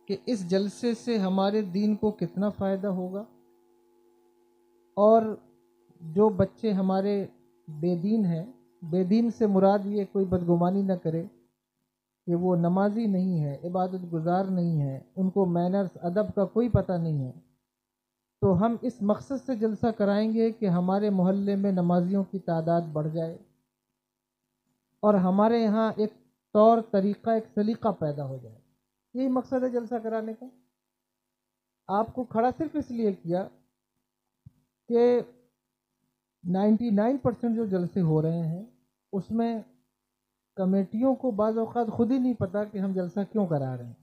کہ اس جلسے سے ہمارے دین کو کتنا فائدہ ہوگا، اور جو بچے ہمارے بے دین ہیں، بے دین سے مراد یہ کوئی بدگمانی نہ کرے کہ وہ نمازی نہیں ہے، عبادت گزار نہیں ہے، ان کو مینرز ادب کا کوئی پتہ نہیں ہے، تو ہم اس مقصد سے جلسہ کرائیں گے کہ ہمارے محلے میں نمازیوں کی تعداد بڑھ جائے اور ہمارے یہاں ایک طور طریقہ، ایک سلیقہ پیدا ہو جائے۔ یہی مقصد ہے جلسہ کرانے کا۔ آپ کو کھڑا صرف اس لیے کیا کہ 99% جو جلسے ہو رہے ہیں اس میں کمیٹیوں کو بعض اوقات خود ہی نہیں پتہ کہ ہم جلسہ کیوں کرا رہے ہیں۔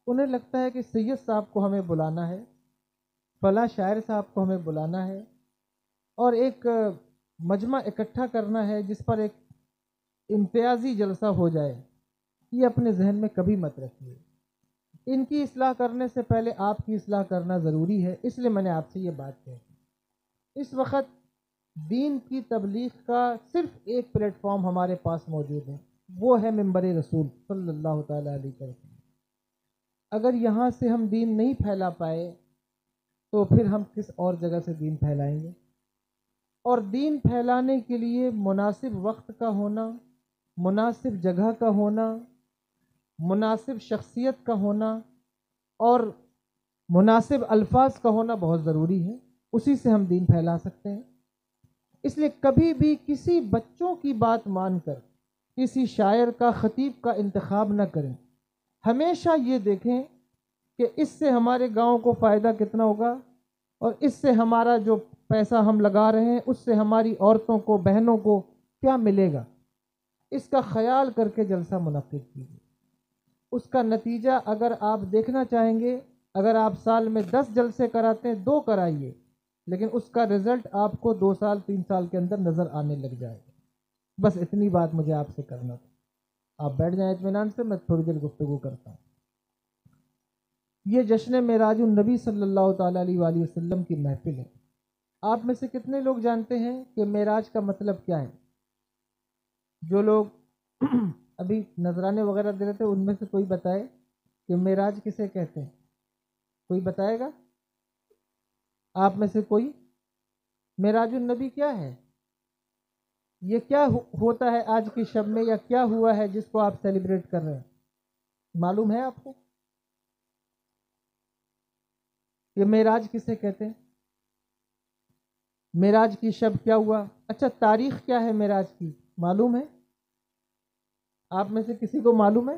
انہیں لگتا ہے کہ سید صاحب کو ہمیں بلانا ہے، فلاں شاعر صاحب کو ہمیں بلانا ہے، اور ایک مجمع اکٹھا کرنا ہے جس پر ایک امتیازی جلسہ ہو جائے۔ یہ اپنے ذہن میں کبھی مت رکھیے۔ ان کی اصلاح کرنے سے پہلے آپ کی اصلاح کرنا ضروری ہے، اس لیے میں نے آپ سے یہ بات کہی۔ اس وقت دین کی تبلیغ کا صرف ایک پلیٹ فارم ہمارے پاس موجود ہے، وہ ہے منبر رسول صلی اللہ تعالیٰ علیہ وسلم۔ اگر یہاں سے ہم دین نہیں پھیلا پائے تو پھر ہم کس اور جگہ سے دین پھیلائیں گے؟ اور دین پھیلانے کے لیے مناسب وقت کا ہونا، مناسب جگہ کا ہونا، مناسب شخصیت کا ہونا اور مناسب الفاظ کا ہونا بہت ضروری ہے۔ اسی سے ہم دین پھیلا سکتے ہیں۔ اس لیے کبھی بھی کسی بچوں کی بات مان کر کسی شاعر کا، خطیب کا انتخاب نہ کریں۔ ہمیشہ یہ دیکھیں کہ اس سے ہمارے گاؤں کو فائدہ کتنا ہوگا، اور اس سے ہمارا جو پیسہ ہم لگا رہے ہیں اس سے ہماری عورتوں کو، بہنوں کو کیا ملے گا، اس کا خیال کر کے جلسہ منعقد کیجیے۔ اس کا نتیجہ اگر آپ دیکھنا چاہیں گے، اگر آپ سال میں 10 جلسے کراتے ہیں، 2 کرائیے، لیکن اس کا رزلٹ آپ کو 2 سال 3 سال کے اندر نظر آنے لگ جائے گا۔ بس اتنی بات مجھے آپ سے کرنا تھا۔ آپ بیٹھ جائیں اطمینان سے، میں تھوڑی دیر گفتگو کرتا ہوں۔ یہ جشن معراج النبی صلی اللہ تعالیٰ علیہ وآلہ وسلم کی محفل ہے۔ آپ میں سے کتنے لوگ جانتے ہیں کہ معراج کا مطلب کیا ہے؟ جو لوگ ابھی نذرانے وغیرہ دے رہے تھے ان میں سے کوئی بتائے کہ معراج کسے کہتے ہیں؟ کوئی بتائے گا آپ میں سے کوئی؟ معراج النبی کیا ہے؟ یہ کیا ہوتا ہے آج کی شب میں، یا کیا ہوا ہے جس کو آپ سیلیبریٹ کر رہے ہیں؟ معلوم ہے آپ کو یہ معراج کسے کہتے ہیں؟ معراج کی شب کیا ہوا؟ اچھا، تاریخ کیا ہے معراج کی معلوم ہے؟ آپ میں سے کسی کو معلوم ہے؟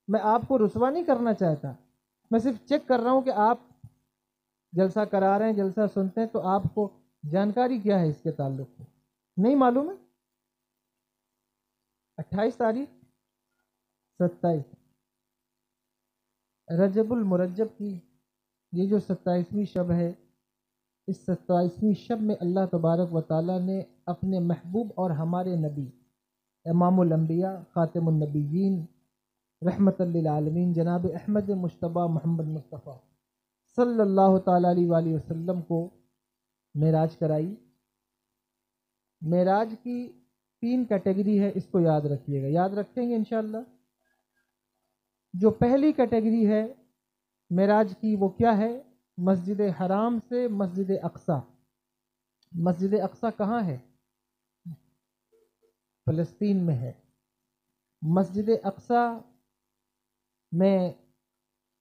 میں آپ کو رسوا نہیں کرنا چاہتا، میں صرف چیک کر رہا ہوں کہ آپ جلسہ کرا رہے ہیں، جلسہ سنتے ہیں، تو آپ کو جانکاری کیا ہے اس کے تعلق سے؟ نہیں معلوم ہے؟ 28 تاریخ 27 رجب المرجب کی یہ جو 27ویں شب ہے، اس 27ویں شب میں اللہ تبارک و تعالیٰ نے اپنے محبوب اور ہمارے نبی، امام الانبیاء، خاتم النبیین، رحمت للعالمین، جناب احمد مجتبیٰ محمد مصطفیٰ صلی اللہ تعالیٰ علیہ وآلہ وسلم کو معراج کرائی۔ معراج کی 3 کیٹیگری ہے، اس کو یاد رکھیے گا، یاد رکھیں گے انشاءاللہ۔ جو پہلی کیٹیگری ہے معراج کی وہ کیا ہے؟ مسجد حرام سے مسجد اقصیٰ۔ مسجد اقصیٰ کہاں ہے؟ فلسطین میں ہے۔ مسجد اقصیٰ میں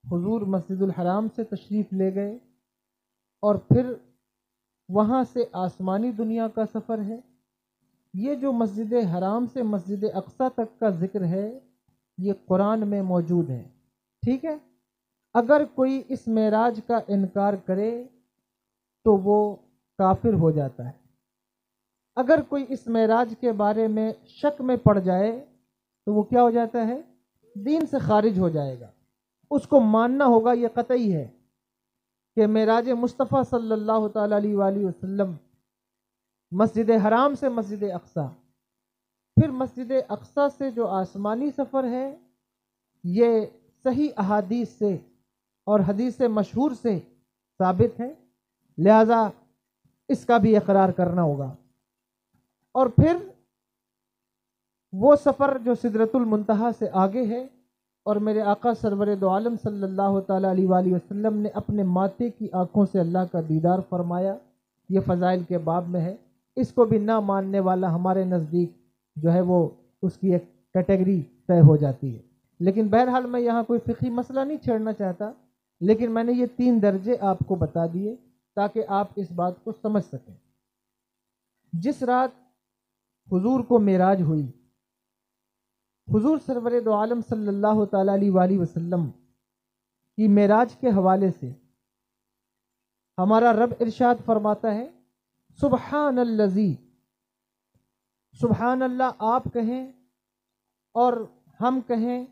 حضور مسجد الحرام سے تشریف لے گئے، اور پھر وہاں سے آسمانی دنیا کا سفر ہے۔ یہ جو مسجد حرام سے مسجد اقصیٰ تک کا ذکر ہے یہ قرآن میں موجود ہے، ٹھیک ہے؟ اگر کوئی اس معراج کا انکار کرے تو وہ کافر ہو جاتا ہے۔ اگر کوئی اس معراج کے بارے میں شک میں پڑ جائے تو وہ کیا ہو جاتا ہے؟ دین سے خارج ہو جائے گا۔ اس کو ماننا ہوگا، یہ قطعی ہے کہ معراج مصطفیٰ صلی اللہ تعالیٰ علیہ وآلہ وسلم مسجد حرام سے مسجد اقصیٰ، پھر مسجد اقصیٰ سے جو آسمانی سفر ہے، یہ صحیح احادیث سے اور حدیث مشہور سے ثابت ہے، لہذا اس کا بھی اقرار کرنا ہوگا۔ اور پھر وہ سفر جو سدرۃ المنتہا سے آگے ہے، اور میرے آقا سرور دو عالم صلی اللہ تعالیٰ علیہ وآلہ وسلم نے اپنے ماتھے کی آنکھوں سے اللہ کا دیدار فرمایا، یہ فضائل کے باب میں ہے۔ اس کو بھی نہ ماننے والا ہمارے نزدیک جو ہے وہ اس کی ایک کیٹیگری طے ہو جاتی ہے۔ لیکن بہرحال میں یہاں کوئی فقہی مسئلہ نہیں چھیڑنا چاہتا، لیکن میں نے یہ 3 درجے آپ کو بتا دیے تاکہ آپ اس بات کو سمجھ سکیں۔ جس رات حضور کو معراج ہوئی، حضور سرور دو عالم صلی اللہ تعالیٰ علیہ وآلہ وسلم کی معراج کے حوالے سے ہمارا رب ارشاد فرماتا ہے، سبحان الذی، سبحان اللہ آپ کہیں اور ہم کہیں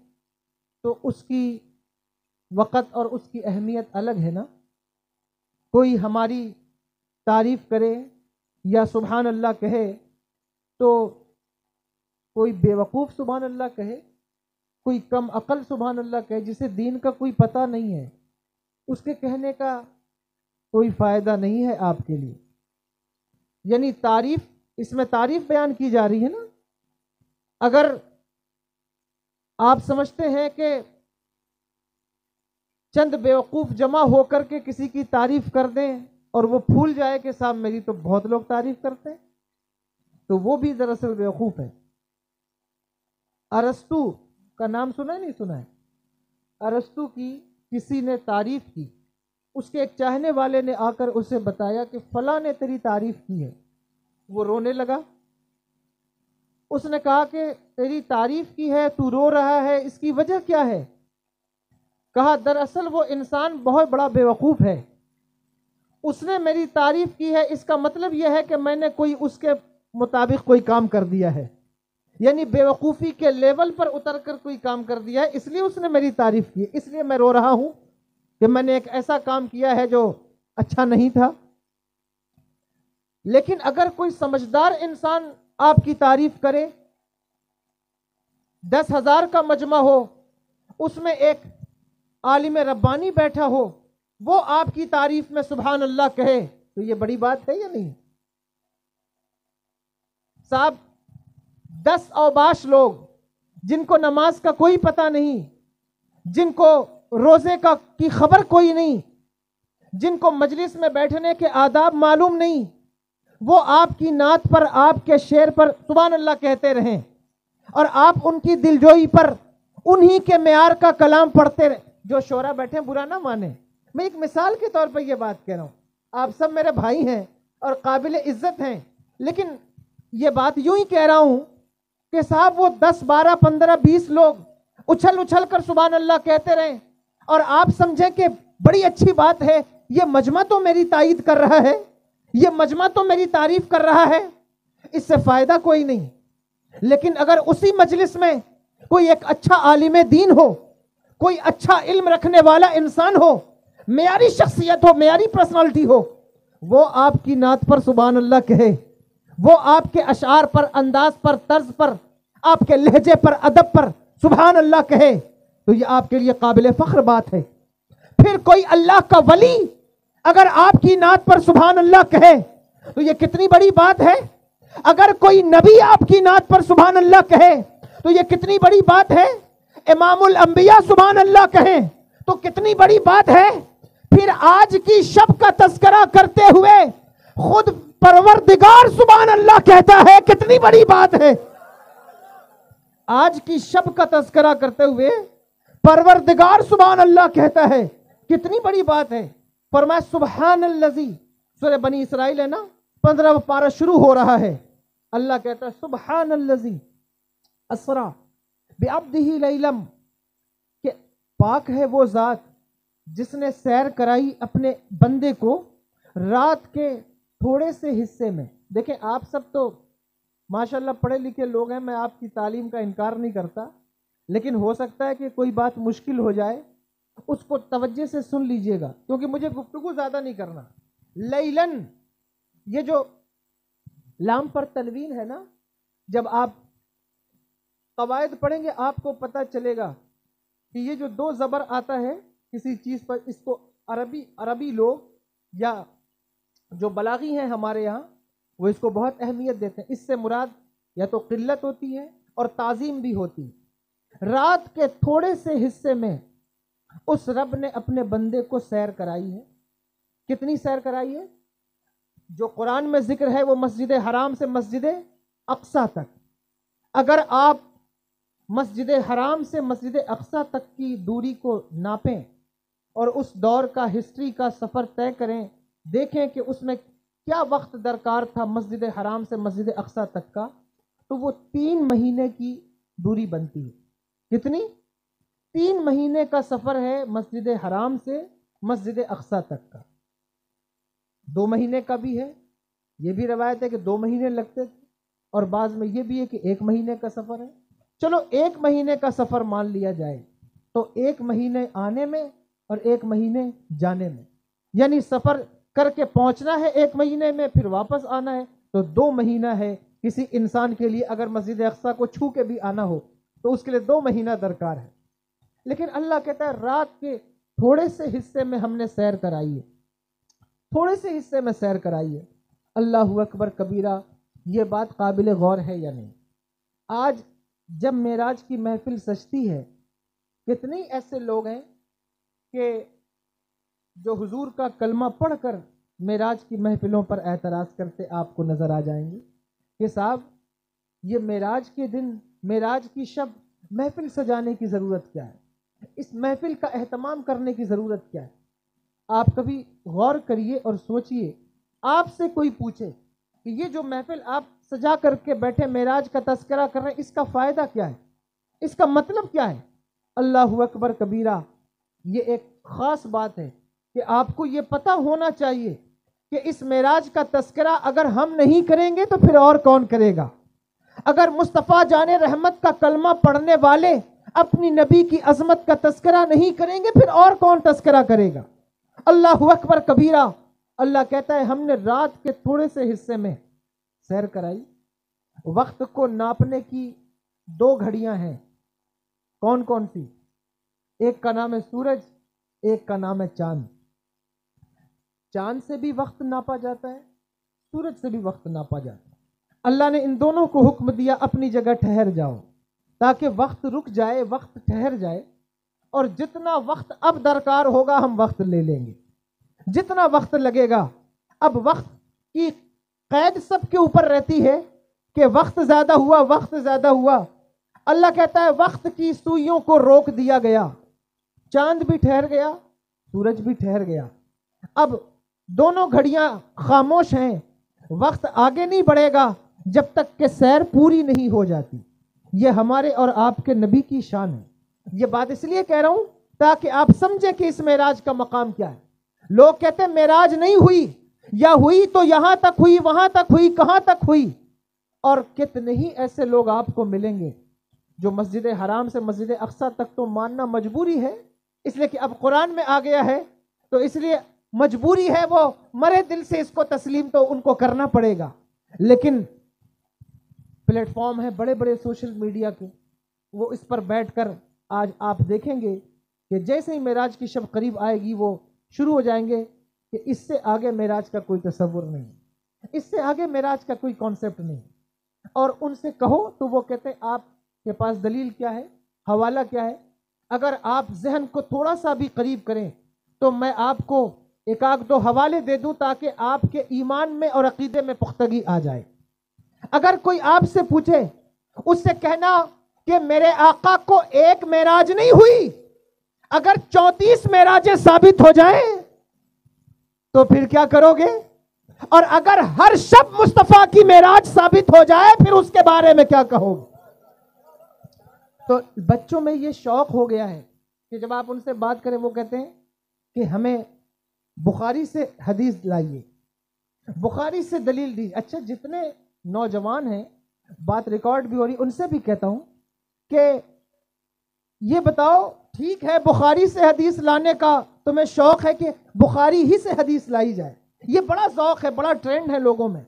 تو اس کی وقت اور اس کی اہمیت الگ ہے نا۔ کوئی ہماری تعریف کرے یا سبحان اللہ کہے تو کوئی بیوقوف سبحان اللہ کہے، کوئی کم عقل سبحان اللہ کہے، جسے دین کا کوئی پتہ نہیں ہے، اس کے کہنے کا کوئی فائدہ نہیں ہے آپ کے لیے۔ یعنی تعریف، اس میں تعریف بیان کی جا رہی ہے نا۔ اگر آپ سمجھتے ہیں کہ چند بیوقوف جمع ہو کر کے کسی کی تعریف کر دیں اور وہ پھول جائے کہ صاحب میری تو بہت لوگ تعریف کرتے ہیں، تو وہ بھی دراصل بیوقوف ہے۔ ارسطو کا نام سنا ہے نہیں سنا ہے؟ ارسطو کی کسی نے تعریف کی، اس کے ایک چاہنے والے نے آ کر اسے بتایا کہ فلاں نے تیری تعریف کی ہے، وہ رونے لگا۔ اس نے کہا کہ تیری تعریف کی ہے، تو رو رہا ہے، اس کی وجہ کیا ہے؟ کہا دراصل وہ انسان بہت بڑا بیوقوف ہے، اس نے میری تعریف کی ہے، اس کا مطلب یہ ہے کہ میں نے کوئی اس کے مطابق کوئی کام کر دیا ہے، یعنی بیوقوفی کے لیول پر اتر کر کوئی کام کر دیا ہے، اس لیے اس نے میری تعریف کی، اس لیے میں رو رہا ہوں کہ میں نے ایک ایسا کام کیا ہے جو اچھا نہیں تھا۔ لیکن اگر کوئی سمجھدار انسان آپ کی تعریف کرے، 10,000 کا مجمع ہو، اس میں ایک عالم ربانی بیٹھا ہو، وہ آپ کی تعریف میں سبحان اللہ کہے، تو یہ بڑی بات ہے یا نہیں؟ صاحب 10 اوباش لوگ جن کو نماز کا کوئی پتہ نہیں، جن کو روزے کی خبر کوئی نہیں، جن کو مجلس میں بیٹھنے کے آداب معلوم نہیں، وہ آپ کی نعت پر، آپ کے شعر پر سبحان اللہ کہتے رہیں، اور آپ ان کی دلجوئی پر انہی کے معیار کا کلام پڑھتے رہیں۔ جو شعرا بیٹھے برا نہ مانے، میں ایک مثال کے طور پر یہ بات کہہ رہا ہوں، آپ سب میرے بھائی ہیں اور قابل عزت ہیں، لیکن یہ بات یوں ہی کہہ رہا ہوں کہ صاحب وہ 10 12 15 20 لوگ اچھل اچھل کر سبحان اللہ کہتے رہیں اور آپ سمجھیں کہ بڑی اچھی بات ہے، یہ مجمع تو میری تائید کر رہا ہے، یہ مجمع تو میری تعریف کر رہا ہے، اس سے فائدہ کوئی نہیں۔ لیکن اگر اسی مجلس میں کوئی ایک اچھا عالم دین ہو، کوئی اچھا علم رکھنے والا انسان ہو، معیاری شخصیت ہو، معیاری پرسنالٹی ہو، وہ آپ کی نعت پر سبحان اللہ کہے، وہ آپ کے اشعار پر، انداز پر، طرز پر، آپ کے لہجے پر، ادب پر سبحان اللہ کہے، تو یہ آپ کے لیے قابل فخر بات ہے۔ پھر کوئی اللہ کا ولی اگر آپ کی نعت پر سبحان اللہ کہے تو یہ کتنی بڑی بات ہے۔ اگر کوئی نبی آپ کی نعت پر سبحان اللہ کہے تو یہ کتنی بڑی بات ہے۔ امام الانبیاء سبحان اللہ کہیں تو کتنی بڑی بات ہے۔ پھر آج کی شب کا تذکرہ کرتے ہوئے خود پروردگار سبحان اللہ کہتا ہے، کتنی بڑی بات ہے۔ آج کی شب کا تذکرہ کرتے ہوئے پروردگار سبحان اللہ کہتا ہے، کتنی بڑی بات ہے۔ فرمایا سبحان الذی، سورہ بنی اسرائیل ہے نا، 15واں پارہ شروع ہو رہا ہے، اللہ کہتا ہے سبحان الذی اسرا بعبدہ لیلم، کہ پاک ہے وہ ذات جس نے سیر کرائی اپنے بندے کو رات کے تھوڑے سے حصے میں۔ دیکھیں آپ سب تو ماشاءاللہ پڑھے لکھے لوگ ہیں، میں آپ کی تعلیم کا انکار نہیں کرتا، لیکن ہو سکتا ہے کہ کوئی بات مشکل ہو جائے، اس کو توجہ سے سن لیجئے گا، کیونکہ مجھے گفتگو زیادہ نہیں کرنا۔ لیلن، یہ جو لام پر تنوین ہے نا، جب آپ قواعد پڑھیں گے آپ کو پتہ چلے گا کہ یہ جو 2 زبر آتا ہے کسی چیز پر، اس کو عربی لوگ یا جو بلاغی ہیں ہمارے یہاں وہ اس کو بہت اہمیت دیتے ہیں۔ اس سے مراد یا تو قلت ہوتی ہے اور تعظیم بھی ہوتی ہے۔ رات کے تھوڑے سے حصے میں اس رب نے اپنے بندے کو سیر کرائی ہے. کتنی سیر کرائی ہے؟ جو قرآن میں ذکر ہے وہ مسجد حرام سے مسجد اقصیٰ تک. اگر آپ مسجد حرام سے مسجد اقصیٰ تک کی دوری کو ناپیں اور اس دور کا ہسٹری کا سفر طے کریں، دیکھیں کہ اس میں کیا وقت درکار تھا مسجد حرام سے مسجد اقصیٰ تک کا، تو وہ 3 مہینے کی دوری بنتی ہے. کتنی؟ 3 مہینے کا سفر ہے مسجد حرام سے مسجد اقصیٰ تک کا. 2 مہینے کا بھی ہے، یہ بھی روایت ہے کہ 2 مہینے لگتے تھے، اور بعض میں یہ بھی ہے کہ 1 مہینے کا سفر ہے. چلو 1 مہینے کا سفر مان لیا جائے تو 1 مہینے آنے میں اور 1 مہینے جانے میں، یعنی سفر کر کے پہنچنا ہے 1 مہینے میں، پھر واپس آنا ہے تو 2 مہینہ ہے کسی انسان کے لیے. اگر مسجد اقصیٰ کو چھو کے بھی آنا ہو تو اس کے لیے 2 مہینہ درکار ہے. لیکن اللہ کہتا ہے رات کے تھوڑے سے حصے میں ہم نے سیر کرائی ہے، تھوڑے سے حصے میں سیر کرائی ہے. اللہ اکبر کبیرہ. یہ بات قابل غور ہے یا نہیں؟ آج جب معراج کی محفل سجتی ہے، کتنے ایسے لوگ ہیں کہ جو حضور کا کلمہ پڑھ کر معراج کی محفلوں پر اعتراض کرتے آپ کو نظر آ جائیں گے کہ صاحب یہ معراج کے دن، معراج کی شب محفل سجانے کی ضرورت کیا ہے؟ اس محفل کا اہتمام کرنے کی ضرورت کیا ہے؟ آپ کبھی غور کریے اور سوچئے، آپ سے کوئی پوچھے کہ یہ جو محفل آپ سجا کر کے بیٹھے معراج کا تذکرہ کر رہے ہیں، اس کا فائدہ کیا ہے؟ اس کا مطلب کیا ہے؟ اللہ اکبر کبیرہ. یہ ایک خاص بات ہے کہ آپ کو یہ پتہ ہونا چاہیے کہ اس معراج کا تذکرہ اگر ہم نہیں کریں گے تو پھر اور کون کرے گا؟ اگر مصطفیٰ جان رحمت کا کلمہ پڑھنے والے اپنی نبی کی عظمت کا تذکرہ نہیں کریں گے پھر اور کون تذکرہ کرے گا؟ اللہ اکبر کبیرہ. اللہ کہتا ہے ہم نے رات کے تھوڑے سے حصے میں سیر کرائی. وقت کو ناپنے کی 2 گھڑیاں ہیں. کون کون سی؟ ایک کا نام ہے سورج، ایک کا نام ہے چاند. چاند سے بھی وقت ناپا جاتا ہے، سورج سے بھی وقت ناپا جاتا ہے. اللہ نے ان دونوں کو حکم دیا اپنی جگہ ٹھہر جاؤ، تاکہ وقت رک جائے، وقت ٹھہر جائے، اور جتنا وقت اب درکار ہوگا ہم وقت لے لیں گے، جتنا وقت لگے گا. اب وقت کی قید سب کے اوپر رہتی ہے کہ وقت زیادہ ہوا، وقت زیادہ ہوا. اللہ کہتا ہے وقت کی سوئیوں کو روک دیا گیا، چاند بھی ٹھہر گیا، سورج بھی ٹھہر گیا. اب دونوں گھڑیاں خاموش ہیں، وقت آگے نہیں بڑھے گا جب تک کہ سیر پوری نہیں ہو جاتی. یہ ہمارے اور آپ کے نبی کی شان ہے. یہ بات اس لیے کہہ رہا ہوں تاکہ آپ سمجھیں کہ اس معراج کا مقام کیا ہے. لوگ کہتے ہیں معراج نہیں ہوئی، یا ہوئی تو یہاں تک ہوئی، وہاں تک ہوئی، کہاں تک ہوئی؟ اور کتنے ہی ایسے لوگ آپ کو ملیں گے جو مسجد حرام سے مسجد اقصیٰ تک تو ماننا مجبوری ہے، اس لیے کہ اب قرآن میں آ گیا ہے تو اس لیے مجبوری ہے، وہ مرے دل سے اس کو تسلیم تو ان کو کرنا پڑے گا. لیکن پلیٹ فارم ہے بڑے بڑے سوشل میڈیا کے، وہ اس پر بیٹھ کر آج آپ دیکھیں گے کہ جیسے ہی معراج کی شب قریب آئے گی وہ شروع ہو جائیں گے کہ اس سے آگے معراج کا کوئی تصور نہیں، اس سے آگے معراج کا کوئی کانسیپٹ نہیں. اور ان سے کہو تو وہ کہتے ہیں آپ کے پاس دلیل کیا ہے، حوالہ کیا ہے؟ اگر آپ ذہن کو تھوڑا سا بھی قریب کریں تو میں آپ کو 1-2 حوالے دے دوں تاکہ آپ کے ایمان میں اور عقیدے میں پختگی آ جائے. اگر کوئی آپ سے پوچھے اس سے کہنا کہ میرے آقا کو 1 معراج نہیں ہوئی، اگر 34 معراجیں ثابت ہو جائیں تو پھر کیا کرو گے؟ اور اگر ہر شب مصطفیٰ کی معراج ثابت ہو جائے پھر اس کے بارے میں کیا کہو گے؟ تو بچوں میں یہ شوق ہو گیا ہے کہ جب آپ ان سے بات کریں وہ کہتے ہیں کہ ہمیں بخاری سے حدیث لائیے، بخاری سے دلیل دی. اچھا جتنے نوجوان ہیں، بات ریکارڈ بھی ہو رہی، ان سے بھی کہتا ہوں کہ یہ بتاؤ ٹھیک ہے بخاری سے حدیث لانے کا تمہیں شوق ہے کہ بخاری ہی سے حدیث لائی جائے، یہ بڑا ذوق ہے، بڑا ٹرینڈ ہے لوگوں میں.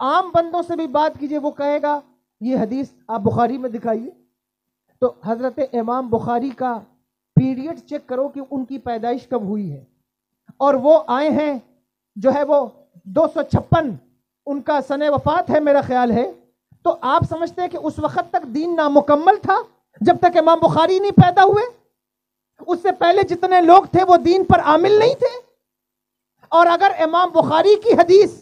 عام بندوں سے بھی بات کیجئے، وہ کہے گا یہ حدیث آپ بخاری میں دکھائیے. تو حضرت امام بخاری کا پیریڈ چیک کرو کہ ان کی پیدائش کب ہوئی ہے، اور وہ آئے ہیں جو ہے وہ 256 ان کا سن وفات ہے میرا خیال ہے. تو آپ سمجھتے ہیں کہ اس وقت تک دین نامکمل تھا؟ جب تک امام بخاری نہیں پیدا ہوئے اس سے پہلے جتنے لوگ تھے وہ دین پر عامل نہیں تھے. اور اگر امام بخاری کی حدیث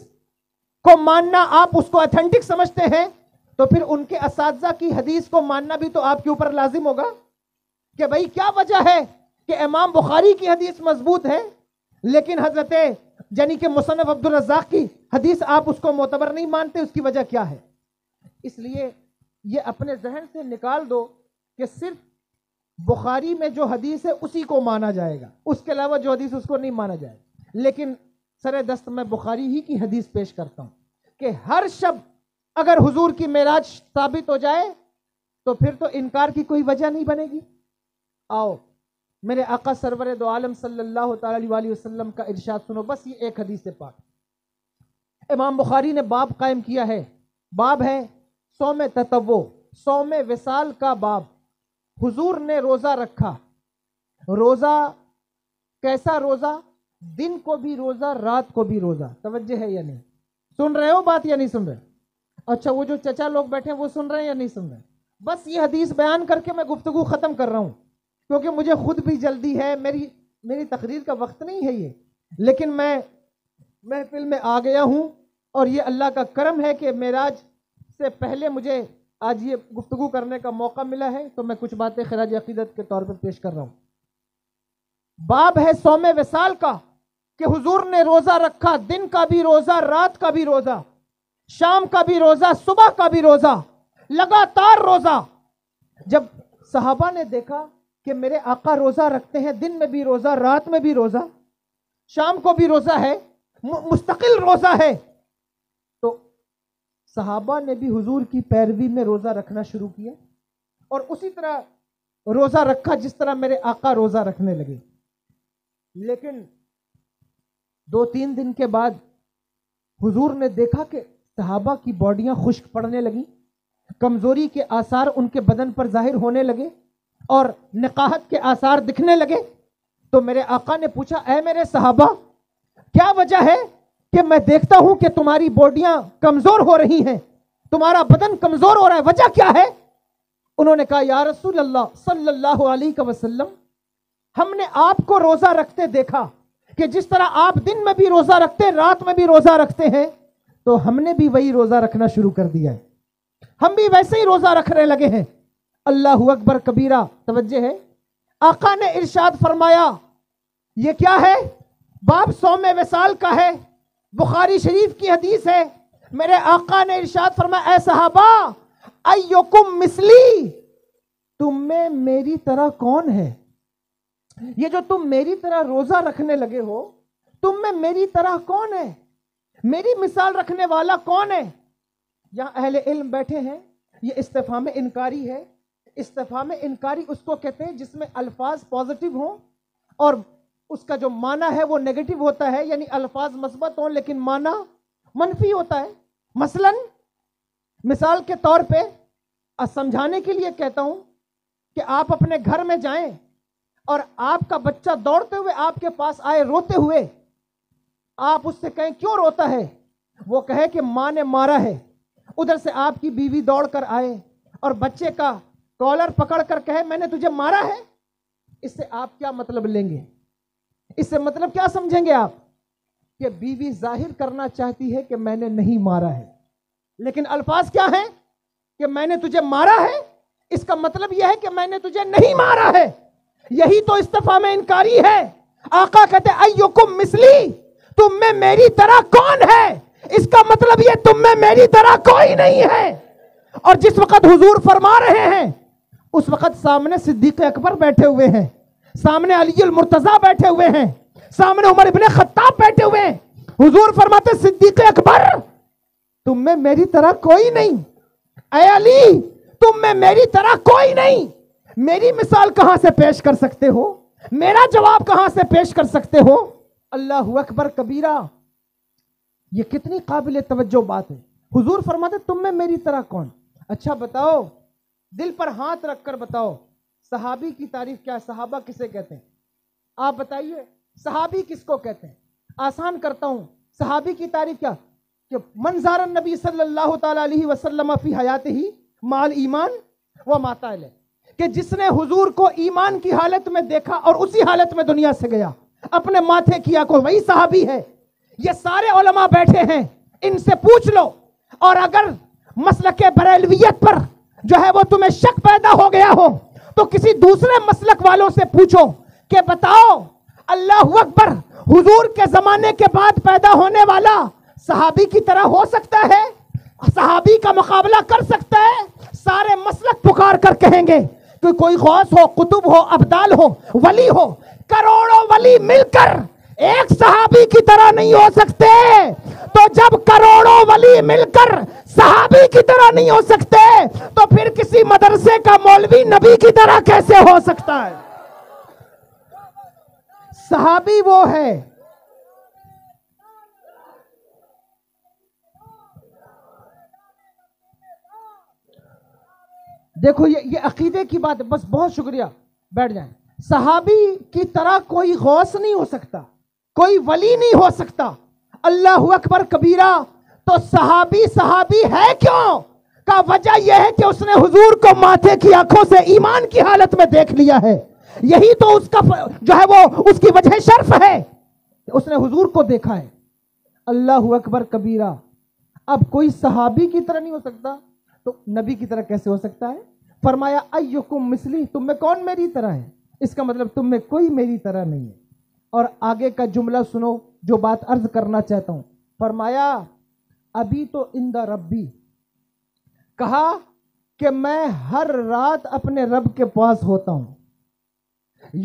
کو ماننا آپ اس کو ایتھنٹک سمجھتے ہیں تو پھر ان کے اساتذہ کی حدیث کو ماننا بھی تو آپ کے اوپر لازم ہوگا کہ بھائی کیا وجہ ہے کہ امام بخاری کی حدیث مضبوط ہے لیکن حضرت یعنی کہ مصنف عبد الرزاق کی حدیث آپ اس کو معتبر نہیں مانتے, اس کی وجہ کیا ہے؟ اس لیے یہ اپنے ذہن سے نکال دو کہ صرف بخاری میں جو حدیث ہے اسی کو مانا جائے گا, اس کے علاوہ جو حدیث اس کو نہیں مانا جائے گا. لیکن سر دست میں بخاری ہی کی حدیث پیش کرتا ہوں کہ ہر شب اگر حضور کی معراج ثابت ہو جائے تو پھر تو انکار کی کوئی وجہ نہیں بنے گی. آؤ میرے آقا سرور دو عالم صلی اللہ تعالی علیہ وسلم کا ارشاد سنو, بس یہ ایک حدیث سے پاک. امام بخاری نے باب قائم کیا ہے, باب ہے صوم تطوع, صوم وصال کا باب. حضور نے روزہ رکھا, روزہ کیسا روزہ؟ دن کو بھی روزہ, رات کو بھی روزہ. توجہ ہے یا نہیں؟ سن رہے ہو بات یا نہیں سن رہے؟ اچھا وہ جو چچا لوگ بیٹھے ہیں وہ سن رہے ہیں یا نہیں سن رہے؟ بس یہ حدیث بیان کر کے میں گفتگو ختم کر رہا ہوں کیونکہ مجھے خود بھی جلدی ہے, میری تقریر کا وقت نہیں ہے یہ, لیکن میں محفل میں آ گیا ہوں اور یہ اللہ کا کرم ہے کہ معراج سے پہلے مجھے آج یہ گفتگو کرنے کا موقع ملا ہے تو میں کچھ باتیں خراج عقیدت کے طور پر پیش کر رہا ہوں. باب ہے صوم وصال کا کہ حضور نے روزہ رکھا, دن کا بھی روزہ, رات کا بھی روزہ, شام کا بھی روزہ, صبح کا بھی روزہ, لگاتار روزہ. جب صحابہ نے دیکھا کہ میرے آقا روزہ رکھتے ہیں, دن میں بھی روزہ, رات میں بھی روزہ, شام کو بھی روزہ ہے, مستقل روزہ ہے, تو صحابہ نے بھی حضور کی پیروی میں روزہ رکھنا شروع کیا اور اسی طرح روزہ رکھا جس طرح میرے آقا روزہ رکھنے لگے. لیکن 2-3 دن کے بعد حضور نے دیکھا کہ صحابہ کی باڈیاں خشک پڑنے لگیں, کمزوری کے آثار ان کے بدن پر ظاہر ہونے لگے اور نقاہت کے آثار دکھنے لگے. تو میرے آقا نے پوچھا, اے میرے صحابہ کیا وجہ ہے کہ میں دیکھتا ہوں کہ تمہاری باڈیاں کمزور ہو رہی ہیں, تمہارا بدن کمزور ہو رہا ہے, وجہ کیا ہے؟ انہوں نے کہا یا رسول اللہ صلی اللہ علیہ وسلم, ہم نے آپ کو روزہ رکھتے دیکھا کہ جس طرح آپ دن میں بھی روزہ رکھتے, رات میں بھی روزہ رکھتے ہیں, تو ہم نے بھی وہی روزہ رکھنا شروع کر دیا ہے, ہم بھی ویسے ہی روزہ رکھنے لگے ہیں. اللہ اکبر کبیرہ. توجہ ہے, آقا نے ارشاد فرمایا, یہ کیا ہے؟ باب صوم وصال کا ہے, بخاری شریف کی حدیث ہے. میرے آقا نے ارشاد فرمایا, اے صحابہ ایکم مثلی, تم میں میری طرح کون ہے؟ یہ جو تم میری طرح روزہ رکھنے لگے ہو, تم میں میری طرح کون ہے؟ میری مثال رکھنے والا کون ہے؟ یہاں اہل علم بیٹھے ہیں, یہ استفہام انکاری ہے. استفہام انکاری اس کو کہتے ہیں جس میں الفاظ پازیٹیو ہوں اور اس کا جو معنی ہے وہ نیگیٹو ہوتا ہے, یعنی الفاظ مثبت ہوں لیکن معنی منفی ہوتا ہے. مثلا مثال کے طور پہ سمجھانے کے لیے کہتا ہوں کہ آپ اپنے گھر میں جائیں اور آپ کا بچہ دوڑتے ہوئے آپ کے پاس آئے روتے ہوئے, آپ اس سے کہیں کیوں روتا ہے؟ وہ کہے کہ ماں نے مارا ہے. ادھر سے آپ کی بیوی دوڑ کر آئے اور بچے کا کالر پکڑ کر کہے میں نے تجھے مارا ہے. اس سے آپ کیا مطلب لیں گے؟ اس سے مطلب کیا سمجھیں گے آپ؟ کہ بیوی ظاہر کرنا چاہتی ہے کہ میں نے نہیں مارا ہے, لیکن الفاظ کیا ہیں کہ میں نے تجھے مارا ہے, اس کا مطلب یہ ہے کہ میں نے تجھے نہیں مارا ہے. یہی تو استفہام انکاری ہے. آقا کہتے ایکم مثلی, تم میں میری طرح کون ہے؟ اس کا مطلب یہ تم میں میری طرح کوئی نہیں ہے. اور جس وقت حضور فرما رہے ہیں اس وقت سامنے صدیق اکبر بیٹھے ہوئے ہیں, سامنے علی المرتضیٰ بیٹھے ہوئے ہیں, سامنے عمر ابن خطاب بیٹھے ہوئے ہیں. حضور فرماتے صدیق اکبر تم میں میری طرح کوئی نہیں, اے علی تم میں میری طرح کوئی نہیں. میری مثال کہاں سے پیش کر سکتے ہو؟ میرا جواب کہاں سے پیش کر سکتے ہو؟ اللہ اکبر کبیرہ. یہ کتنی قابل توجہ بات ہے. حضور فرماتے تم میں میری طرح کون؟ اچھا بتاؤ, دل پر ہاتھ رکھ کر بتاؤ, صحابی کی تعریف کیا ہے؟ صحابہ کسے کہتے ہیں؟ آپ بتائیے, صحابی کس کو کہتے ہیں؟ آسان کرتا ہوں, صحابی کی تعریف کیا؟ کہ منظار النبی صلی اللہ تعالی علیہ وسلم فی حیاتہ مال ایمان و ماتا علیہ, کہ جس نے حضور کو ایمان کی حالت میں دیکھا اور اسی حالت میں دنیا سے گیا، اپنے ماتھے کیا کو، وہی صحابی ہے۔ یہ سارے علماء بیٹھے ہیں، ان سے پوچھ لو، اور اگر مسلک بریلویت پر جو ہے وہ تمہیں شک پیدا ہو گیا ہو تو کسی دوسرے مسلک والوں سے پوچھو کہ بتاؤ اللہ اکبر حضور کے زمانے کے بعد پیدا ہونے والا صحابی کی طرح ہو سکتا ہے؟ صحابی کا مقابلہ کر سکتا ہے؟ سارے مسلک پکار کر کہیں گے کہ کوئی غوث ہو، قطب ہو، ابدال ہو، ولی ہو، کروڑوں ولی مل کر ایک صحابی کی طرح نہیں ہو سکتے، تو جب کروڑوں ولی مل کر صحابی کی طرح نہیں ہو سکتے تو پھر کسی مدرسے کا مولوی نبی کی طرح کیسے ہو سکتا ہے؟ صحابی وہ ہے دیکھو یہ عقیدے کی بات ہے، بس بہت شکریہ، بیٹھ جائیں۔ صحابی کی طرح کوئی غوث نہیں ہو سکتا، کوئی ولی نہیں ہو سکتا۔ اللہ اکبر کبیرہ۔ تو صحابی صحابی ہے کیوں؟ کا وجہ یہ ہے کہ اس نے حضور کو ماتھے کی آنکھوں سے ایمان کی حالت میں دیکھ لیا ہے، یہی تو اس کا جو ہے وہ اس کی وجہ شرف ہے، اس نے حضور کو دیکھا ہے۔ اللہ اکبر کبیرہ۔ اب کوئی صحابی کی طرح نہیں ہو سکتا تو نبی کی طرح کیسے ہو سکتا ہے؟ فرمایا ایکم مثلی، تم میں کون میری طرح ہے؟ اس کا مطلب تم میں کوئی میری طرح نہیں ہے۔ اور آگے کا جملہ سنو جو بات عرض کرنا چاہتا ہوں۔ فرمایا ابھی تو عند ربی، کہا کہ میں ہر رات اپنے رب کے پاس ہوتا ہوں،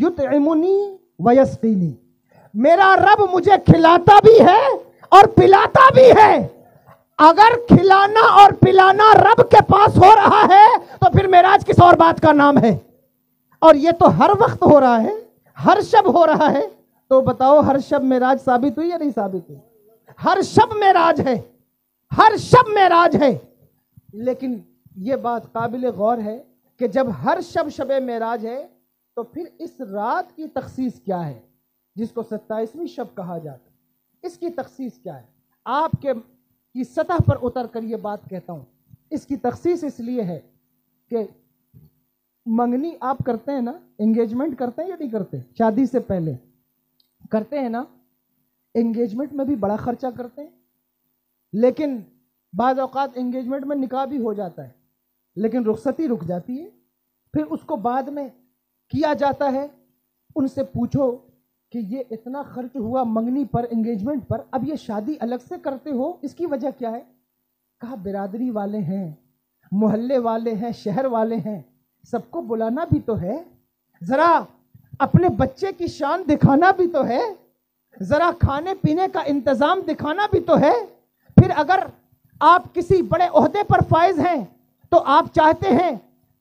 یطعمنی ویسقینی، میرا رب مجھے کھلاتا بھی ہے اور پلاتا بھی ہے۔ اگر کھلانا اور پلانا رب کے پاس ہو رہا ہے تو پھر معراج کس اور بات کا نام ہے؟ اور یہ تو ہر وقت ہو رہا ہے، ہر شب ہو رہا ہے۔ تو بتاؤ ہر شب معراج ثابت ہوئی یا نہیں ثابت ہوئی؟ ہر شب معراج ہے، ہر شب معراج ہے۔ لیکن یہ بات قابل غور ہے کہ جب ہر شب شب معراج ہے تو پھر اس رات کی تخصیص کیا ہے جس کو 27ویں شب کہا جاتا ہے؟ اس کی تخصیص کیا ہے؟ آپ کے کی سطح پر اتر کر یہ بات کہتا ہوں۔ اس کی تخصیص اس لیے ہے کہ منگنی آپ کرتے ہیں نا، انگیجمنٹ کرتے ہیں یا نہیں کرتے؟ شادی سے پہلے کرتے ہیں نا؟ انگیجمنٹ میں بھی بڑا خرچہ کرتے ہیں، لیکن بعض اوقات انگیجمنٹ میں نکاح بھی ہو جاتا ہے لیکن رخصتی رک جاتی ہے، پھر اس کو بعد میں کیا جاتا ہے۔ ان سے پوچھو کہ یہ اتنا خرچ ہوا منگنی پر، انگیجمنٹ پر، اب یہ شادی الگ سے کرتے ہو، اس کی وجہ کیا ہے؟ کہا برادری والے ہیں، محلے والے ہیں، شہر والے ہیں، سب کو بلانا بھی تو ہے، ذرا اپنے بچے کی شان دکھانا بھی تو ہے، ذرا کھانے پینے کا انتظام دکھانا بھی تو ہے۔ پھر اگر آپ کسی بڑے عہدے پر فائز ہیں تو آپ چاہتے ہیں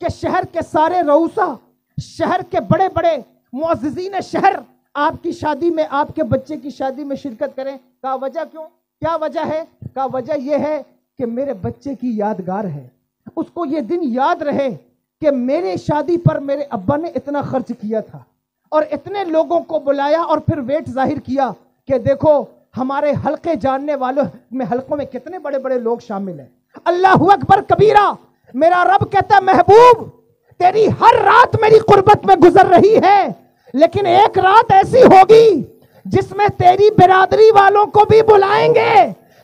کہ شہر کے سارے رؤسا، شہر کے بڑے بڑے معززین شہر آپ کی شادی میں، آپ کے بچے کی شادی میں شرکت کریں۔ کہا وجہ کیوں؟ کیا وجہ ہے؟ کہا وجہ یہ ہے کہ میرے بچے کی یادگار ہے، اس کو یہ دن یاد رہے کہ میرے شادی پر میرے ابا نے اتنا خرچ کیا تھا اور اتنے لوگوں کو بلایا اور پھر ویٹ ظاہر کیا کہ دیکھو ہمارے حلقے جاننے والوں میں، حلقوں میں کتنے بڑے بڑے لوگ شامل ہیں۔ اللہ اکبر کبیرہ۔ میرا رب کہتا ہے محبوب تیری ہر رات میری قربت میں گزر رہی ہے، لیکن ایک رات ایسی ہوگی جس میں تیری برادری والوں کو بھی بلائیں گے۔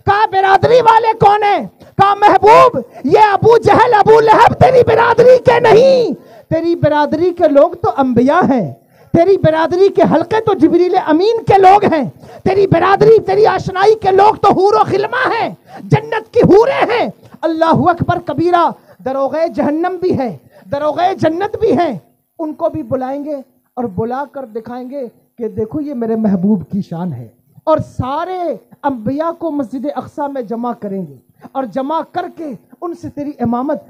کہا برادری والے کون ہیں؟ کہا محبوب یہ ابو جہل ابو لہب تیری برادری کے نہیں، تیری برادری کے لوگ تو انبیاء ہیں، تیری برادری کے حلقے تو جبریل امین کے لوگ ہیں، تیری برادری تیری آشنائی کے لوگ تو حور و خلما ہیں، جنت کی حوریں ہیں۔ اللہ اکبر کبیرہ۔ دروغے جہنم بھی ہے، دروغے جنت بھی ہیں، ان کو بھی بلائیں گے اور بلا کر دکھائیں گے کہ دیکھو یہ میرے محبوب کی شان ہے، اور سارے انبیاء کو مسجد اقصی میں جمع کریں گے اور جمع کر کے ان سے تیری امامت،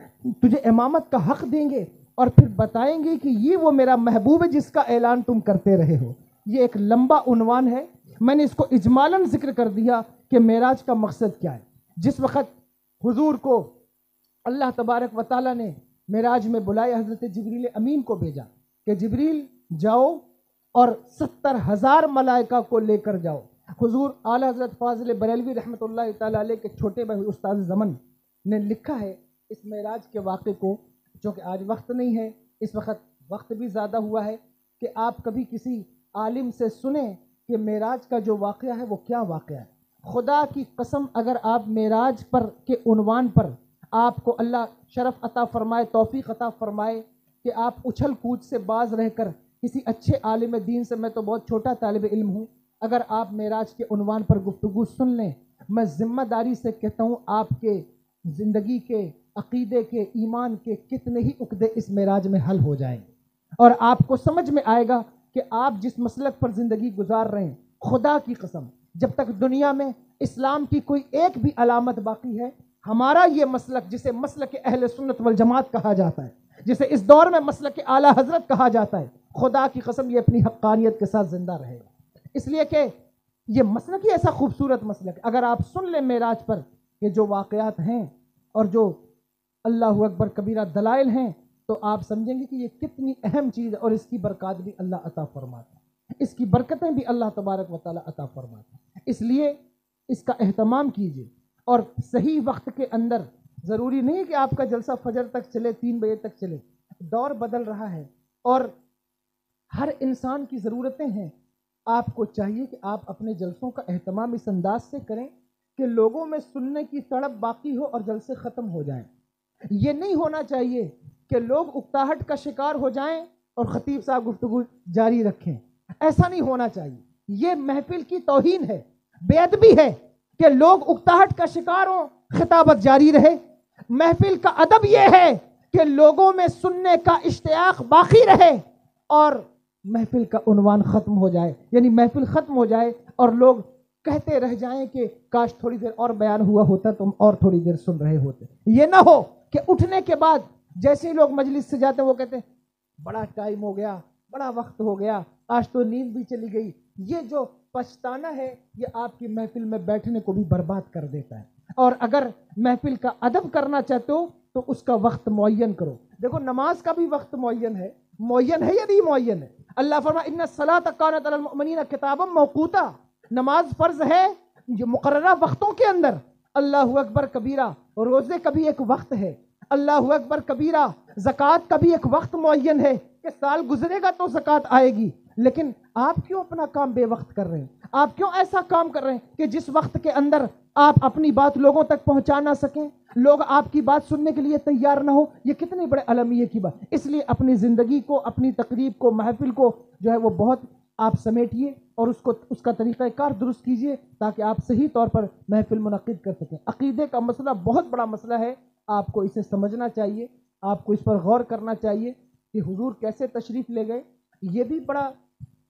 تجھے امامت کا حق دیں گے اور پھر بتائیں گے کہ یہ وہ میرا محبوب ہے جس کا اعلان تم کرتے رہے ہو۔ یہ ایک لمبا عنوان ہے، میں نے اس کو اجمالاً ذکر کر دیا کہ معراج کا مقصد کیا ہے۔ جس وقت حضور کو اللہ تبارک و تعالیٰ نے معراج میں بلایا، حضرت جبریل امین کو بھیجا کہ جبریل جاؤ اور 70,000 ملائکہ کو لے کر جاؤ۔ حضور اعلیٰ حضرت فاضل بریلوی رحمۃ اللہ تعالیٰ علیہ کے چھوٹے بھائی استاد زمن نے لکھا ہے اس معراج کے واقعے کو، جو کہ آج وقت نہیں ہے اس وقت بھی زیادہ ہوا ہے کہ آپ کبھی کسی عالم سے سنیں کہ معراج کا جو واقعہ ہے وہ کیا واقعہ ہے. خدا کی قسم اگر آپ معراج پر کے عنوان پر آپ کو اللہ شرف عطا فرمائے، توفیق عطا فرمائے کہ آپ اچھل کود سے باز رہ کر کسی اچھے عالم دین سے، میں تو بہت چھوٹا طالب علم ہوں، اگر آپ معراج کے عنوان پر گفتگو سن لیں، میں ذمہ داری سے کہتا ہوں آپ کے زندگی کے، عقیدے کے، ایمان کے کتنے ہی عقدے اس معراج میں حل ہو جائیں گے، اور آپ کو سمجھ میں آئے گا کہ آپ جس مسلک پر زندگی گزار رہے ہیں، خدا کی قسم جب تک دنیا میں اسلام کی کوئی ایک بھی علامت باقی ہے، ہمارا یہ مسلک جسے مسلک اہل سنت والجماعت کہا جاتا ہے، جسے اس دور میں مسلک اعلیٰ حضرت کہا جاتا ہے، خدا کی قسم یہ اپنی حقانیت کے ساتھ زندہ رہے گا. اس لیے کہ یہ مسلک ہی ایسا خوبصورت مسلک ہے. اگر آپ سن لیں معراج پر کہ جو واقعات ہیں اور جو اللہ اکبر کبیرہ دلائل ہیں، تو آپ سمجھیں گے کہ یہ کتنی اہم چیز ہے، اور اس کی برکات بھی اللہ عطا فرماتا ہے، اس کی برکتیں بھی اللہ تبارک و تعالیٰ عطا فرماتا ہے. اس لیے اس کا اہتمام کیجیے، اور صحیح وقت کے اندر. ضروری نہیں کہ آپ کا جلسہ فجر تک چلے، 3 بجے تک چلے. دور بدل رہا ہے اور ہر انسان کی ضرورتیں ہیں. آپ کو چاہیے کہ آپ اپنے جلسوں کا اہتمام اس انداز سے کریں کہ لوگوں میں سننے کی تڑپ باقی ہو اور جلسے ختم ہو جائیں. یہ نہیں ہونا چاہیے کہ لوگ اکتاہٹ کا شکار ہو جائیں اور خطیب صاحب گفتگو جاری رکھیں. ایسا نہیں ہونا چاہیے. یہ محفل کی توہین ہے، بے ادبی ہے کہ لوگ اکتاہٹ کا شکار ہوں، خطابت جاری رہے. محفل کا ادب یہ ہے کہ لوگوں میں سننے کا اشتیاق باقی رہے اور محفل کا عنوان ختم ہو جائے، یعنی محفل ختم ہو جائے اور لوگ کہتے رہ جائیں کہ کاش تھوڑی دیر اور بیان ہوا ہوتا، تم اور تھوڑی دیر سن رہے ہوتے. یہ نہ ہو کہ اٹھنے کے بعد جیسے ہی لوگ مجلس سے جاتے ہیں وہ کہتے ہیں بڑا ٹائم ہو گیا، بڑا وقت ہو گیا، آج تو نیند بھی چلی گئی. یہ جو پچھتانا ہے یہ آپ کی محفل میں بیٹھنے کو بھی برباد کر دیتا ہے. اور اگر محفل کا ادب کرنا چاہتے ہو تو اس کا وقت معین کرو. دیکھو نماز کا بھی وقت معین ہے یا نہیں معین ہے؟ اللہ فرمایا ان الصلاۃ کانت علی المؤمنین کتابا موقوتا. نماز فرض ہے جو مقررہ وقتوں کے اندر. اللہ اکبر کبیرہ. روزے کا بھی ایک وقت ہے. اللہ اکبر کبیرہ. زکوٰۃ کا بھی ایک وقت معین ہے کہ سال گزرے گا تو زکوٰۃ آئے گی. لیکن آپ کیوں اپنا کام بے وقت کر رہے ہیں؟ آپ کیوں ایسا کام کر رہے ہیں کہ جس وقت کے اندر آپ اپنی بات لوگوں تک پہنچا نہ سکیں، لوگ آپ کی بات سننے کے لیے تیار نہ ہو؟ یہ کتنے بڑے المیہ کی بات. اس لیے اپنی زندگی کو، اپنی تقریب کو، محفل کو جو ہے وہ بہت آپ سمیٹیے اور اس کا طریقہ کار درست کیجیے تاکہ آپ صحیح طور پر محفل منعقد کر سکیں. عقیدے کا مسئلہ بہت بڑا مسئلہ ہے، آپ کو اسے سمجھنا چاہیے، آپ کو اس پر غور کرنا چاہیے کہ حضور کیسے تشریف لے گئے. یہ بھی بڑا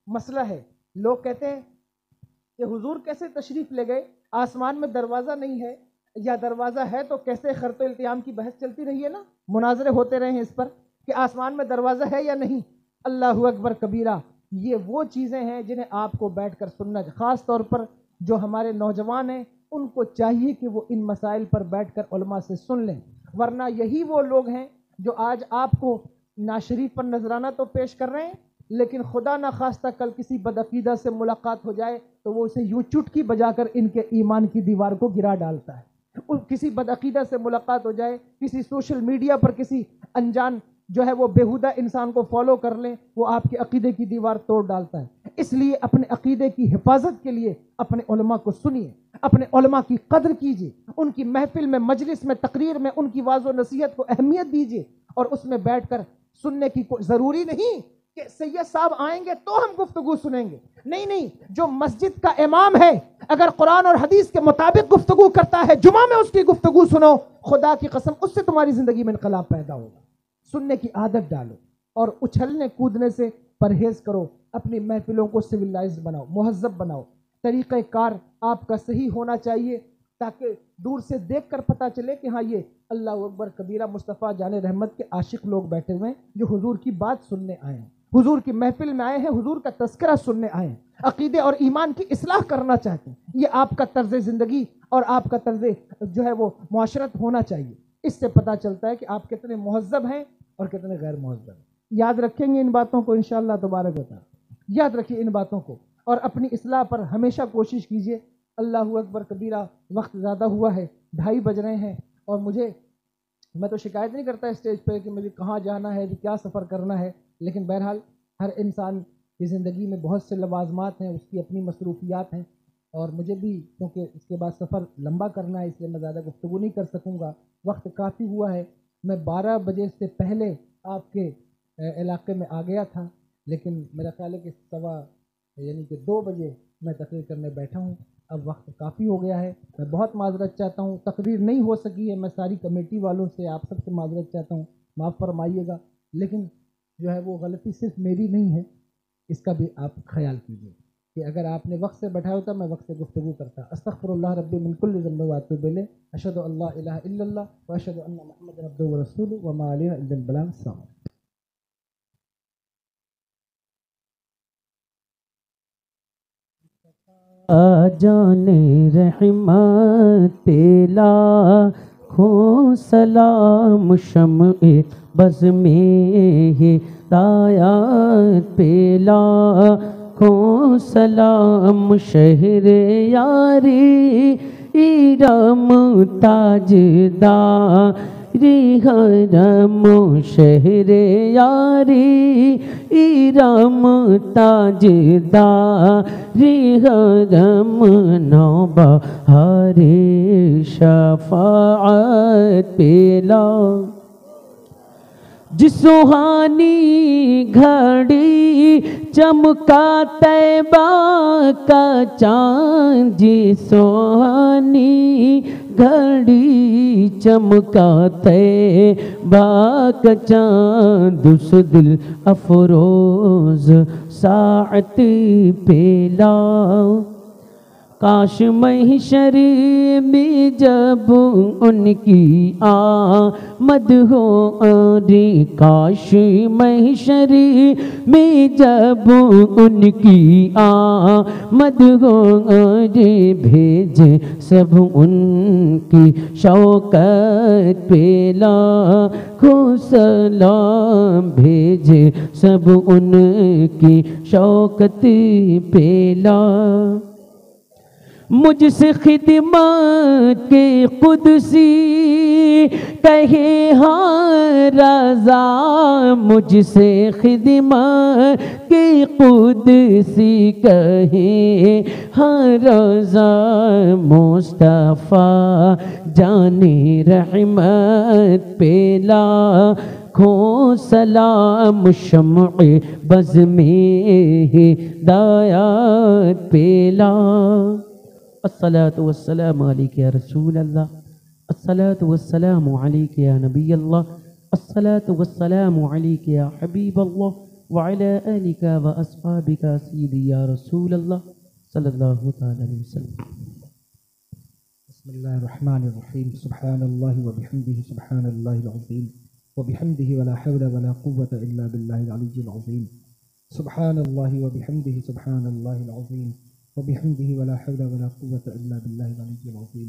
مسئلہ ہے. لوگ کہتے ہیں کہ حضور کیسے تشریف لے گئے، آسمان میں دروازہ نہیں ہے، یا دروازہ ہے تو کیسے خرط و التیام کی بحث چلتی رہی ہے نا، مناظرے ہوتے رہے ہیں اس پر کہ آسمان میں دروازہ ہے یا نہیں. اللہ اکبر کبیرہ. یہ وہ چیزیں ہیں جنہیں آپ کو بیٹھ کر سننا چاہیے. خاص طور پر جو ہمارے نوجوان ہیں ان کو چاہیے کہ وہ ان مسائل پر بیٹھ کر علماء سے سن لیں، ورنہ یہی وہ لوگ ہیں جو آج آپ کو ناشریف پر نذرانہ تو پیش کر رہے ہیں، لیکن خدا نہ خواستہ کل کسی بدعقیدہ سے ملاقات ہو جائے تو وہ اسے یوں چٹکی بجا کر ان کے ایمان کی دیوار کو گرا ڈالتا ہے. کسی بدعقیدہ سے ملاقات ہو جائے، کسی سوشل میڈیا پر کسی انجان جو ہے وہ بیہودہ انسان کو فالو کر لیں، وہ آپ کے عقیدے کی دیوار توڑ ڈالتا ہے. اس لیے اپنے عقیدے کی حفاظت کے لیے اپنے علماء کو سنیے، اپنے علماء کی قدر کیجیے، ان کی محفل میں، مجلس میں، تقریر میں ان کی واعظ و نصیحت کو اہمیت دیجیے، اور اس میں بیٹھ کر سننے کی کوئی ضروری نہیں کہ سید صاحب آئیں گے تو ہم گفتگو سنیں گے. نہیں، جو مسجد کا امام ہے اگر قرآن اور حدیث کے مطابق گفتگو کرتا ہے، جمعہ میں اس کی گفتگو سنو. خدا کی قسم اس سے تمہاری زندگی میں انقلاب پیدا ہوگا. سننے کی عادت ڈالو اور اچھلنے کودنے سے پرہیز کرو. اپنی محفلوں کو سویلائزڈ بناؤ، مہذب بناؤ. طریقہ کار آپ کا صحیح ہونا چاہیے تاکہ دور سے دیکھ کر پتہ چلے کہ ہاں یہ اللہ اکبر کبیرہ مصطفیٰ جان رحمت کے عاشق لوگ بیٹھے ہوئے ہیں جو حضور کی بات سننے آئے ہیں، حضور کی محفل میں آئے ہیں، حضور کا تذکرہ سننے آئے ہیں، عقیدے اور ایمان کی اصلاح کرنا چاہتے ہیں. یہ آپ کا طرز زندگی اور آپ کا طرز جو ہے وہ معاشرت ہونا چاہیے. اس سے پتہ چلتا ہے کہ آپ کتنے مہذب ہیں اور کتنے غیر مہذب ہیں. یاد رکھیں گے ان باتوں کو انشاءاللہ تبارک و تعالی. یاد رکھیے ان باتوں کو اور اپنی اصلاح پر ہمیشہ کوشش کیجیے. اللہ اکبر کبیرہ. وقت زیادہ ہوا ہے، 2:30 بج رہے ہیں اور مجھے میں تو شکایت نہیں کرتا اسٹیج پہ کہ مجھے کہاں جانا ہے، کیا سفر کرنا ہے، لیکن بہرحال ہر انسان کی زندگی میں بہت سے لوازمات ہیں، اس کی اپنی مصروفیات ہیں، اور مجھے بھی کیونکہ اس کے بعد سفر لمبا کرنا ہے، اس لیے میں زیادہ گفتگو نہیں کر سکوں گا، وقت کافی ہوا ہے۔ میں 12 بجے سے پہلے آپ کے علاقے میں آ گیا تھا، لیکن میرا خیال ہے کہ یعنی کہ 2 بجے میں تقریر کرنے بیٹھا ہوں، اب وقت کافی ہو گیا ہے۔ میں بہت معذرت چاہتا ہوں، تقریر نہیں ہو سکی ہے، میں ساری کمیٹی والوں سے، آپ سب سے معذرت چاہتا ہوں، معاف فرمائیے گا، لیکن جو ہے وہ غلطی صرف میری نہیں ہے، اس کا بھی آپ خیال کیجیے کہ اگر آپ نے وقت سے بیٹھا ہوتا میں وقت سے گفتگو کرتا۔ استغفر اللہ ربی من کل ذنب واتوب الیہ، اشہد ان لا الہ الا اللہ واشہد ان محمد عبدہ ورسولہ وما علینا الا البلاغ۔ السلام۔ جانے رحمت پیلا کھو سلام شمع بز میں ہدایت پیلا کھو سلام شہر یاری ایرم تاجدار حرم شہر یاری ایرم تاجدار حرم نوبہار شفاعت پیلا جس سہانی گھڑی چمکا طیبہ کا چاند، جس سہانی گھڑی چمکا طیبہ کا چاند، اس دل افروز ساعت پیلا کاش محشر میں جب ان کی آمد ہو، ارے کاش محشر میں جب ان کی آمد ہو، ارے بھیج سب ان کی شوکت پیلا کھو سلام بھیج سب ان کی شوکت پیلا مجھ سے خدمت کے قدسی کہے ہاں رضا، مجھ سے خدمت کے قدسی کہے ہاں رضا، مصطفیٰ جان رحمت پیلا کھو سلام شمع بز میں ہدایت پیلا الصلاة والسلام علیک یا رسول اللہ، الصلاة والسلام علیک یا نبی اللہ، الصلاة والسلام علیک یا حبیب اللہ، وعلى آلک و اصحابک سیدی یا رسول اللہ صلی اللہ علیہ وسلم۔ بسم اللہ الرحمن الرحیم، سبحان اللہ وبحمدہ سبحان اللہ العظیم وبحمدہ ولا حول ولا قوة الا باللہ العلی العظیم، سبحان اللہ وبحمدہ سبحان اللہ العظیم وبحمده ولا حول ولا قوة إلا بالله العلي العظيم۔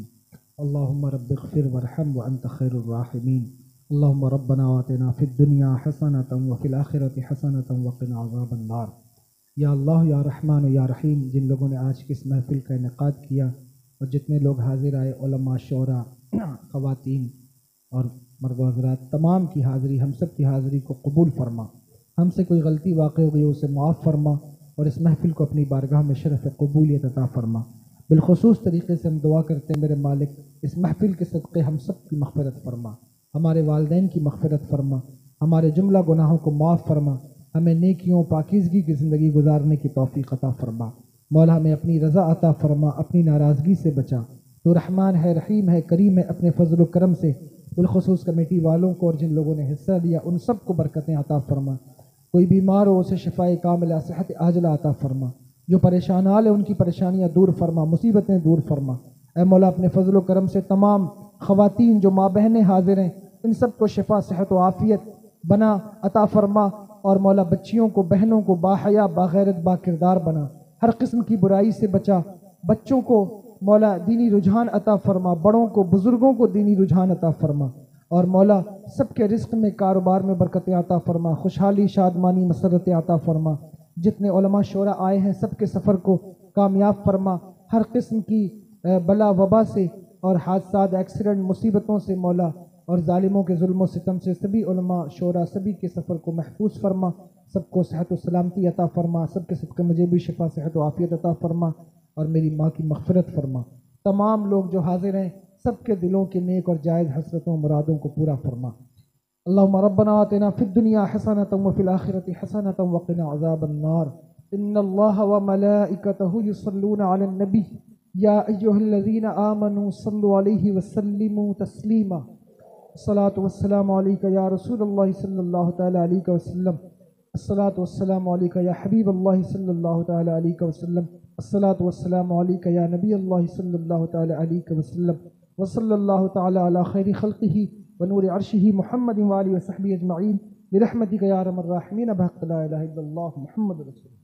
اللهم رب اغفر وارحم وأنت خير الراحمين، اللهم ربنا آتنا في الدنيا حسنة وفي الآخرة حسنة وقنا عذاب النار۔ یا اللہ یا رحمان یا رحیم، جن لوگوں نے آج کی اس محفل کا انعقاد کیا اور جتنے لوگ حاضر آئے، علماء، شعراء، خواتین اور مرد و حضرات، تمام کی حاضری، ہم سب کی حاضری کو قبول فرما، ہم سے کوئی غلطی واقع ہو گئی اسے معاف فرما، اور اس محفل کو اپنی بارگاہ میں شرف قبولیت عطا فرما۔ بالخصوص طریقے سے ہم دعا کرتے ہیں میرے مالک، اس محفل کے صدقے ہم سب کی مغفرت فرما، ہمارے والدین کی مغفرت فرما، ہمارے جملہ گناہوں کو معاف فرما، ہمیں نیکیوں پاکیزگی کی زندگی گزارنے کی توفیق عطا فرما۔ مولا ہمیں اپنی رضا عطا فرما، اپنی ناراضگی سے بچا، تو رحمان ہے، رحیم ہے، کریم ہے، اپنے فضل و کرم سے بالخصوص کمیٹی والوں کو اور جن لوگوں نے حصہ لیا ان سب کو برکتیں عطا فرما۔ کوئی بیمار ہو اسے شفائے کاملہ، صحت عاجلہ عطا فرما، جو پریشان حال ہے ان کی پریشانیاں دور فرما، مصیبتیں دور فرما۔ اے مولا اپنے فضل و کرم سے تمام خواتین جو ماں بہنیں حاضر ہیں ان سب کو شفا، صحت و عافیت بنا عطا فرما، اور مولا بچیوں کو، بہنوں کو باحیا، باغیرت، با کردار بنا، ہر قسم کی برائی سے بچا، بچوں کو مولا دینی رجحان عطا فرما، بڑوں کو، بزرگوں کو دینی رجحان عطا فرما، اور مولا سب کے رزق میں، کاروبار میں برکت عطا فرما، خوشحالی، شادمانی، مسرت عطا فرما۔ جتنے علماء شعراء آئے ہیں سب کے سفر کو کامیاب فرما، ہر قسم کی بلا وبا سے اور حادثات، ایکسیڈنٹ، مصیبتوں سے مولا، اور ظالموں کے ظلم و ستم سے سبھی علماء شورا سبھی کے سفر کو محفوظ فرما، سب کو صحت و سلامتی عطا فرما، سب کے صدقے مجھے بھی شفا صحت و عافیت عطا فرما، اور میری ماں کی مغفرت فرما۔ تمام لوگ جو حاضر ہیں سب کے دلوں کے نیک اور جائز حسرتوں مرادوں کو پورا فرما۔ اللہم ربنا آتنا فی الدنیا حسنۃ وفی الآخرۃ حسنۃ وقنا عذاب النار۔ ان اللہ وملائکتہ یصلون علی النبی یا ایہا الذین آمنوا صلوا علیہ وسلموا تسلیما۔ الصلاۃ والسلام علیک یا رسول اللہ صلی اللہ تعالی علیہ وسلم، الصلاۃ والسلام علیک یا حبیب اللہ صلی اللہ تعالی علیہ وسلم، الصلاۃ والسلام علیک یا نبی اللہ صلی اللہ تعالی علیہ وسلم، وصلی اللہ تعالی علی خیر خلقہ ونور عرشہ محمد وآلہ وصحبہ اجمعین برحمتک یا ارحم الراحمین بحق لا الہ الا اللہ محمد رسول اللہ۔